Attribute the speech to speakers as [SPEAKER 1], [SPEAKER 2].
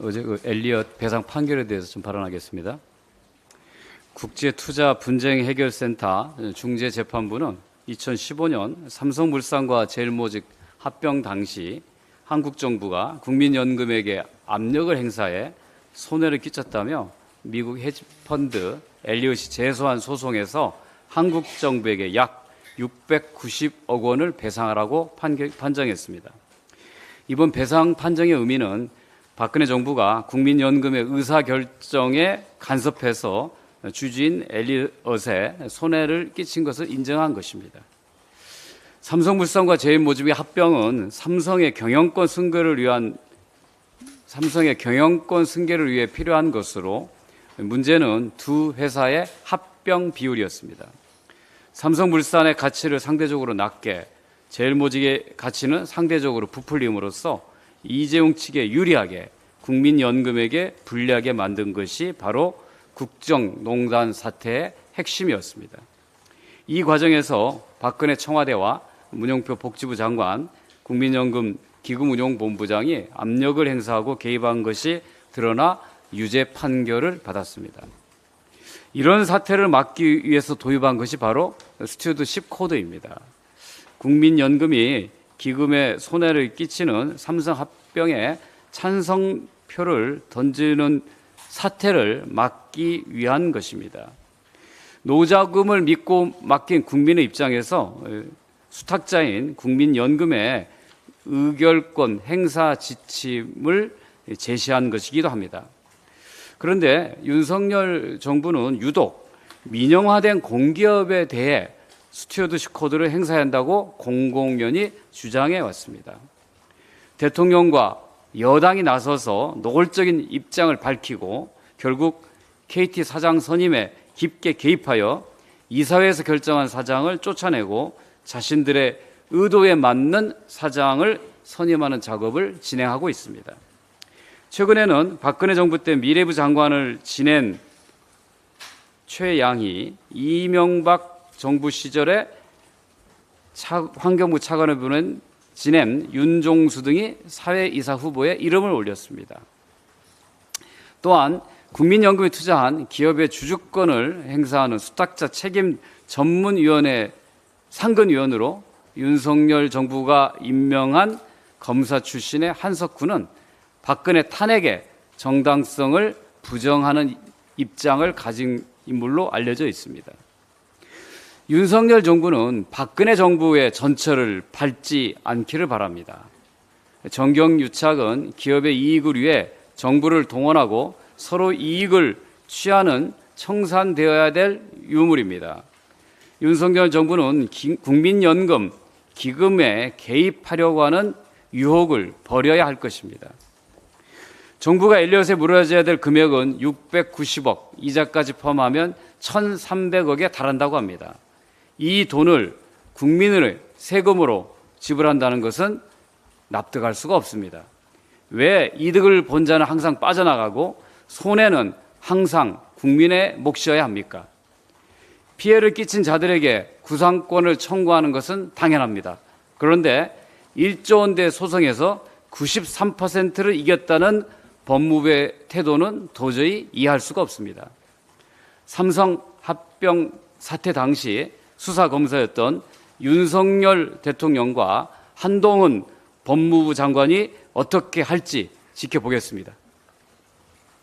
[SPEAKER 1] 어제 엘리엇 배상 판결에 대해서 좀 발언하겠습니다. 국제투자분쟁해결센터 중재재판부는 2015년 삼성물산과 제일모직 합병 당시 한국 정부가 국민연금에게 압력을 행사해 손해를 끼쳤다며 미국 헤지펀드 엘리엇이 제소한 소송에서 한국 정부에게 약 690억 원을 배상하라고 판정했습니다. 이번 배상 판정의 의미는 박근혜 정부가 국민연금의 의사결정에 간섭해서 주주인 엘리엇에 손해를 끼친 것을 인정한 것입니다. 삼성물산과 제일모직의 합병은 삼성의 경영권 승계를 위해 필요한 것으로 문제는 두 회사의 합병 비율이었습니다. 삼성물산의 가치를 상대적으로 낮게, 제일모직의 가치는 상대적으로 부풀림으로써 이재용 측에 유리하게 국민연금에게 불리하게 만든 것이 바로 국정농단 사태의 핵심이었습니다. 이 과정에서 박근혜 청와대와 문영표 복지부 장관, 국민연금 기금운용본부장이 압력을 행사하고 개입한 것이 드러나 유죄 판결을 받았습니다. 이런 사태를 막기 위해서 도입한 것이 바로 스튜어드십 코드입니다. 국민연금이 기금에 손해를 끼치는 삼성 합병에 찬성표를 던지는 사태를 막기 위한 것입니다. 노자금을 믿고 맡긴 국민의 입장에서 수탁자인 국민연금의 의결권 행사 지침을 제시한 것이기도 합니다. 그런데 윤석열 정부는 유독 민영화된 공기업에 대해 스튜어드십 코드를 행사해야 한다고 공공연히 주장해 왔습니다. 대통령과 여당이 나서서 노골적인 입장을 밝히고 결국 KT 사장 선임에 깊게 개입하여 이사회에서 결정한 사장을 쫓아내고 자신들의 의도에 맞는 사장을 선임하는 작업을 진행하고 있습니다. 최근에는 박근혜 정부 때 미래부 장관을 지낸 최양희, 이명박 정부 시절에 환경부 차관을 지낸 윤종수 등이 사회이사 후보에 이름을 올렸습니다. 또한 국민연금에 투자한 기업의 주주권을 행사하는 수탁자 책임 전문위원회 상근위원으로 윤석열 정부가 임명한 검사 출신의 한석훈은 박근혜 탄핵의 정당성을 부정하는 입장을 가진 인물로 알려져 있습니다. 윤석열 정부는 박근혜 정부의 전철을 밟지 않기를 바랍니다. 정경유착은 기업의 이익을 위해 정부를 동원하고 서로 이익을 취하는 청산되어야 될 유물입니다. 윤석열 정부는 국민연금 기금에 개입하려고 하는 유혹을 버려야 할 것입니다. 정부가 엘리엇에 물어줘야 될 금액은 690억, 이자까지 포함하면 1,300억에 달한다고 합니다. 이 돈을 국민의 세금으로 지불한다는 것은 납득할 수가 없습니다. 왜 이득을 본 자는 항상 빠져나가고 손해는 항상 국민의 몫이어야 합니까? 피해를 끼친 자들에게 구상권을 청구하는 것은 당연합니다. 그런데 1조 원대 소송에서 93%를 이겼다는 법무부의 태도는 도저히 이해할 수가 없습니다. 삼성 합병 사태 당시 수사검사였던 윤석열 대통령과 한동훈 법무부 장관이 어떻게 할지 지켜보겠습니다.